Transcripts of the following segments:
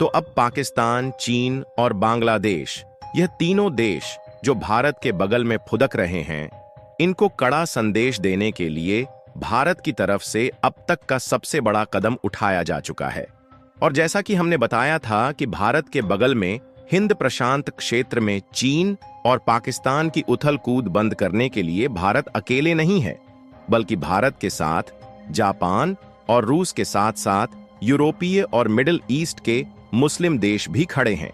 तो अब पाकिस्तान, चीन और बांग्लादेश, यह तीनों देश जो भारत के बगल में फुदक रहे हैं, इनको कड़ा संदेश देने के लिए भारत की तरफ से अब तक का सबसे बड़ा कदम उठाया जा चुका है। और जैसा कि हमने बताया था कि भारत के बगल में हिंद प्रशांत क्षेत्र में चीन और पाकिस्तान की उथल कूद बंद करने के लिए भारत अकेले नहीं है, बल्कि भारत के साथ जापान और रूस के साथ साथ यूरोपीय और मिडिल ईस्ट के मुस्लिम देश भी खड़े हैं।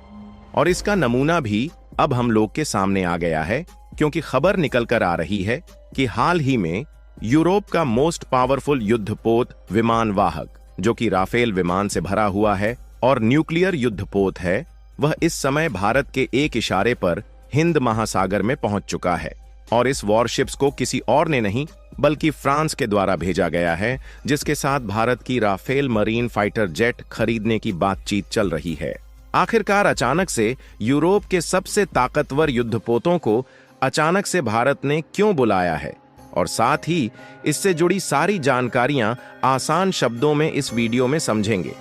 और इसका नमूना भी अब हम लोग के सामने आ गया है, क्योंकि खबर निकल कर आ रही है कि हाल ही में यूरोप का मोस्ट पावरफुल युद्धपोत विमान वाहक, जो कि राफेल विमान से भरा हुआ है और न्यूक्लियर युद्धपोत है, वह इस समय भारत के एक इशारे पर हिंद महासागर में पहुंच चुका है। और इस वॉरशिप्स को किसी और ने नहीं बल्कि फ्रांस के द्वारा भेजा गया है, जिसके साथ भारत की राफेल मरीन फाइटर जेट खरीदने की बातचीत चल रही है। आखिरकार अचानक से यूरोप के सबसे ताकतवर युद्धपोतों को अचानक से भारत ने क्यों बुलाया है, और साथ ही इससे जुड़ी सारी जानकारियां आसान शब्दों में इस वीडियो में समझेंगे।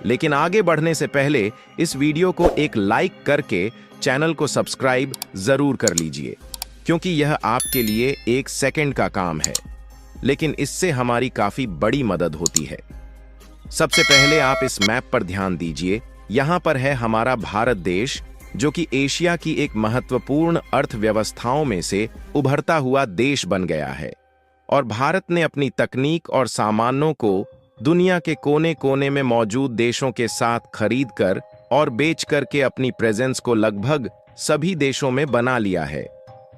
लेकिन आगे बढ़ने से पहले इस वीडियो को एक लाइक करके चैनल को सब्सक्राइब जरूर कर लीजिए, क्योंकि यह आपके लिए 1 सेकंड का काम है, लेकिन इससे हमारी काफी बड़ी मदद होती है। सबसे पहले आप इस मैप पर ध्यान दीजिए। यहाँ पर है हमारा भारत देश, जो कि एशिया की एक महत्वपूर्ण अर्थव्यवस्थाओं में से उभरता हुआ देश बन गया है। और भारत ने अपनी तकनीक और सामानों को दुनिया के कोने कोने में मौजूद देशों के साथ खरीद कर और बेच करके अपनी प्रेजेंस को लगभग सभी देशों में बना लिया है।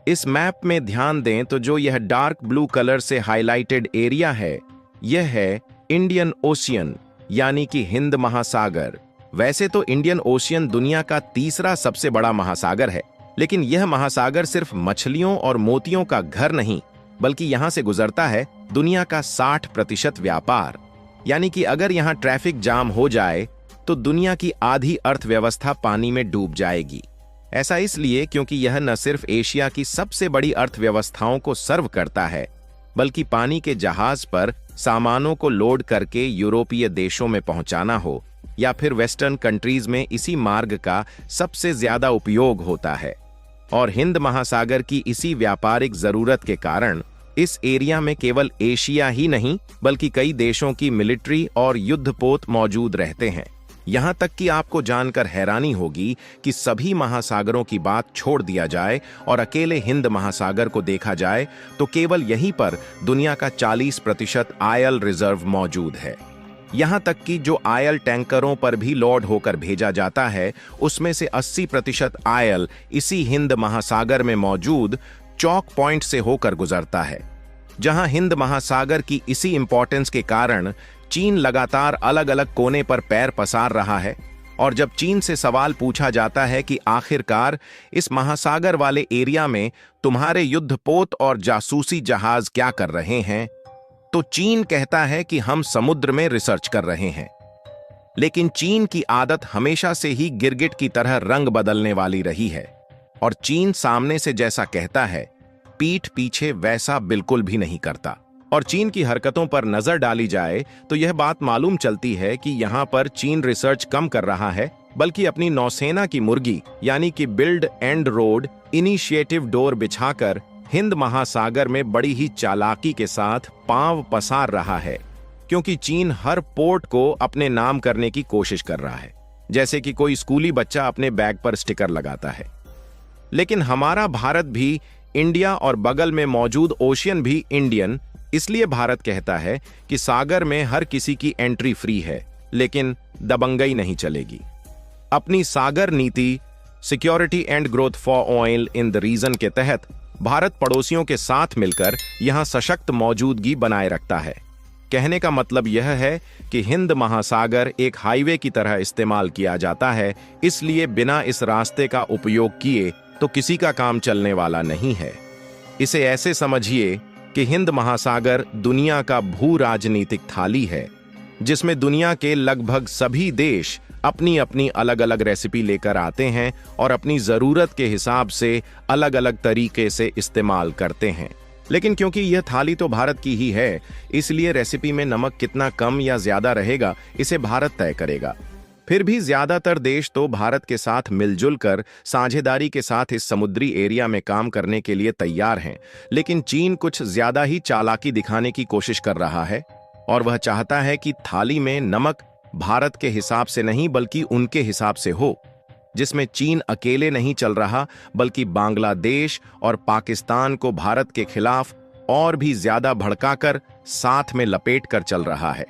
इस मैप में ध्यान दें तो जो यह डार्क ब्लू कलर से हाइलाइटेड एरिया है, यह है इंडियन ओशियन, यानी कि हिंद महासागर। वैसे तो इंडियन ओशियन दुनिया का तीसरा सबसे बड़ा महासागर है, लेकिन यह महासागर सिर्फ मछलियों और मोतियों का घर नहीं, बल्कि यहां से गुजरता है दुनिया का 60% व्यापार। यानी कि अगर यहां ट्रैफिक जाम हो जाए तो दुनिया की आधी अर्थव्यवस्था पानी में डूब जाएगी। ऐसा इसलिए क्योंकि यह न सिर्फ एशिया की सबसे बड़ी अर्थव्यवस्थाओं को सर्व करता है, बल्कि पानी के जहाज पर सामानों को लोड करके यूरोपीय देशों में पहुंचाना हो या फिर वेस्टर्न कंट्रीज में इसी मार्ग का सबसे ज्यादा उपयोग होता है। और हिंद महासागर की इसी व्यापारिक जरूरत के कारण इस एरिया में केवल एशिया ही नहीं बल्कि कई देशों की मिलिट्री और युद्धपोत मौजूद रहते हैं। यहां तक कि आपको जानकर हैरानी होगी कि सभी महासागरों की बात छोड़ दिया जाए और अकेले हिंद महासागर को देखा जाए तो केवल यहीं पर दुनिया का 40% आयल रिजर्व मौजूद है। यहां तक कि जो आयल टैंकरों पर भी लोड होकर भेजा जाता है, उसमें से 80% आयल इसी हिंद महासागर में मौजूद चौक पॉइंट से होकर गुजरता है। जहां हिंद महासागर की इसी इंपॉर्टेंस के कारण चीन लगातार अलग अलग कोने पर पैर पसार रहा है। और जब चीन से सवाल पूछा जाता है कि आखिरकार इस महासागर वाले एरिया में तुम्हारे युद्धपोत और जासूसी जहाज क्या कर रहे हैं, तो चीन कहता है कि हम समुद्र में रिसर्च कर रहे हैं। लेकिन चीन की आदत हमेशा से ही गिरगिट की तरह रंग बदलने वाली रही है, और चीन सामने से जैसा कहता है, पीठ पीछे वैसा बिल्कुल भी नहीं करता। और चीन की हरकतों पर नजर डाली जाए तो यह बात मालूम चलती है कि यहां पर चीन रिसर्च कम कर रहा है, बल्कि अपनी नौसेना की मुर्गी यानी कि build and road initiative door बिछाकर हिंद महासागर में बड़ी ही चालाकी के साथ पांव पसार रहा है। क्योंकि चीन हर पोर्ट को अपने नाम करने की कोशिश कर रहा है, जैसे कि कोई स्कूली बच्चा अपने बैग पर स्टिकर लगाता है। लेकिन हमारा भारत भी इंडिया और बगल में मौजूद ओशियन भी इंडियन, इसलिए भारत कहता है कि सागर में हर किसी की एंट्री फ्री है, लेकिन दबंगई नहीं चलेगी। अपनी सागर नीति security and growth for all in the region के तहत भारत पड़ोसियों के साथ मिलकर यहां सशक्त मौजूदगी बनाए रखता है। कहने का मतलब यह है कि हिंद महासागर एक हाईवे की तरह इस्तेमाल किया जाता है, इसलिए बिना इस रास्ते का उपयोग किए तो किसी का काम चलने वाला नहीं है। इसे ऐसे समझिए कि हिंद महासागर दुनिया का भू राजनीतिक थाली है, जिसमें दुनिया के लगभग सभी देश अपनी अपनी अलग अलग रेसिपी लेकर आते हैं और अपनी जरूरत के हिसाब से अलग अलग तरीके से इस्तेमाल करते हैं। लेकिन क्योंकि यह थाली तो भारत की ही है, इसलिए रेसिपी में नमक कितना कम या ज्यादा रहेगा इसे भारत तय करेगा। फिर भी ज्यादातर देश तो भारत के साथ मिलजुल कर साझेदारी के साथ इस समुद्री एरिया में काम करने के लिए तैयार हैं, लेकिन चीन कुछ ज्यादा ही चालाकी दिखाने की कोशिश कर रहा है और वह चाहता है कि थाली में नमक भारत के हिसाब से नहीं बल्कि उनके हिसाब से हो, जिसमें चीन अकेले नहीं चल रहा बल्कि बांग्लादेश और पाकिस्तान को भारत के खिलाफ और भी ज्यादा भड़काकर साथ में लपेट कर चल रहा है।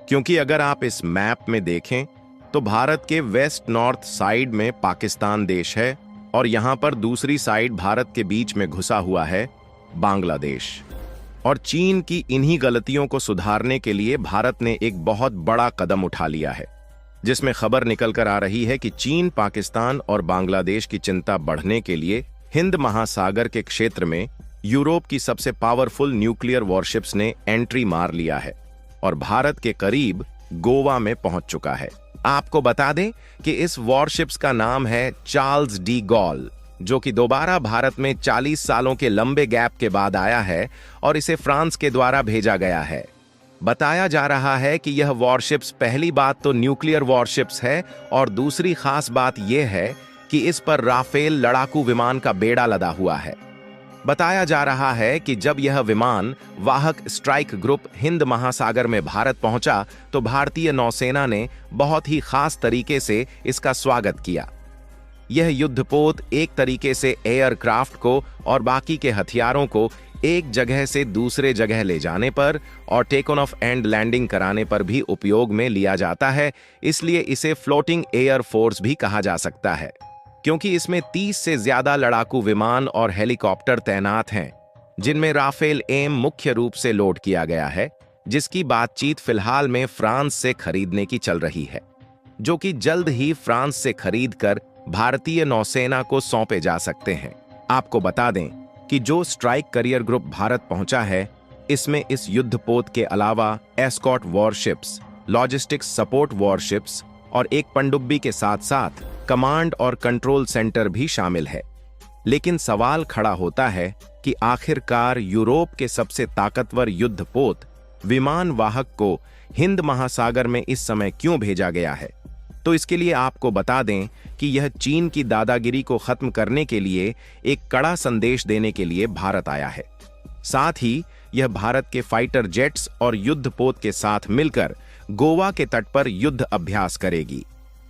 क्योंकि अगर आप इस मैप में देखें तो भारत के वेस्ट नॉर्थ साइड में पाकिस्तान देश है और यहां पर दूसरी साइड भारत के बीच में घुसा हुआ है बांग्लादेश। और चीन की इन्हीं गलतियों को सुधारने के लिए भारत ने एक बहुत बड़ा कदम उठा लिया है, जिसमें खबर निकल कर आ रही है कि चीन पाकिस्तान और बांग्लादेश की चिंता बढ़ने के लिए हिंद महासागर के क्षेत्र में यूरोप की सबसे पावरफुल न्यूक्लियर वॉरशिप्स ने एंट्री मार लिया है और भारत के करीब गोवा में पहुंच चुका है। आपको बता दें कि इस वॉरशिप्स का नाम है चार्ल्स डी गॉल, जो कि दोबारा भारत में 40 सालों के लंबे गैप के बाद आया है और इसे फ्रांस के द्वारा भेजा गया है। बताया जा रहा है कि यह वॉरशिप्स पहली बात तो न्यूक्लियर वॉरशिप्स है और दूसरी खास बात यह है कि इस पर राफेल लड़ाकू विमान का बेड़ा लदा हुआ है। बताया जा रहा है कि जब यह विमान वाहक स्ट्राइक ग्रुप हिंद महासागर में भारत पहुंचा तो भारतीय नौसेना ने बहुत ही खास तरीके से इसका स्वागत किया। यह युद्धपोत एक तरीके से एयरक्राफ्ट को और बाकी के हथियारों को एक जगह से दूसरे जगह ले जाने पर और टेक ऑफ एंड लैंडिंग कराने पर भी उपयोग में लिया जाता है, इसलिए इसे फ्लोटिंग एयर फोर्स भी कहा जा सकता है, क्योंकि इसमें 30 से ज्यादा लड़ाकू विमान और हेलीकॉप्टर तैनात हैं, जिनमें राफेल एम मुख्य रूप से लोड किया गया है, जिसकी बातचीत फिलहाल में फ्रांस से खरीदने की चल रही है, जो कि जल्द ही फ्रांस से खरीदकर भारतीय नौसेना को सौंपे जा सकते हैं। आपको बता दें कि जो स्ट्राइक करियर ग्रुप भारत पहुंचा है, इसमें इस युद्धपोत के अलावा escort warships, logistics support warships और एक पनडुब्बी के साथ साथ कमांड और कंट्रोल सेंटर भी शामिल है। लेकिन सवाल खड़ा होता है कि आखिरकार यूरोप के सबसे ताकतवर युद्धपोत विमान वाहक को हिंद महासागर में इस समय क्यों भेजा गया है। तो इसके लिए आपको बता दें कि यह चीन की दादागिरी को खत्म करने के लिए एक कड़ा संदेश देने के लिए भारत आया है। साथ ही यह भारत के फाइटर जेट्स और युद्धपोत के साथ मिलकर गोवा के तट पर युद्ध अभ्यास करेगी,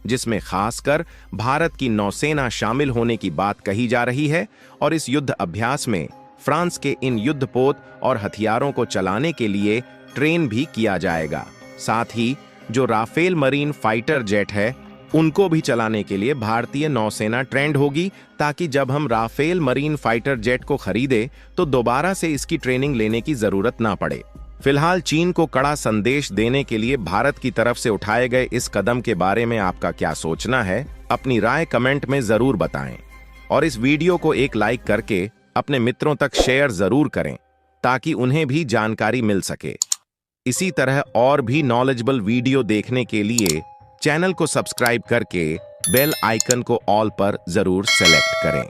जिसमें खासकर भारत की नौसेना शामिल होने की बात कही जा रही है। और इस युद्ध अभ्यास में फ्रांस के इन युद्धपोत और हथियारों को चलाने के लिए ट्रेन भी किया जाएगा। साथ ही जो राफेल मरीन फाइटर जेट है, उनको भी चलाने के लिए भारतीय नौसेना ट्रेंड होगी, ताकि जब हम राफेल मरीन फाइटर जेट को खरीदे तो दोबारा से इसकी ट्रेनिंग लेने की जरूरत ना पड़े। फिलहाल चीन को कड़ा संदेश देने के लिए भारत की तरफ से उठाए गए इस कदम के बारे में आपका क्या सोचना है, अपनी राय कमेंट में जरूर बताएं और इस वीडियो को एक लाइक करके अपने मित्रों तक शेयर जरूर करें, ताकि उन्हें भी जानकारी मिल सके। इसी तरह और भी नॉलेजेबल वीडियो देखने के लिए चैनल को सब्सक्राइब करके बेल आइकन को ऑल पर जरूर सेलेक्ट करें।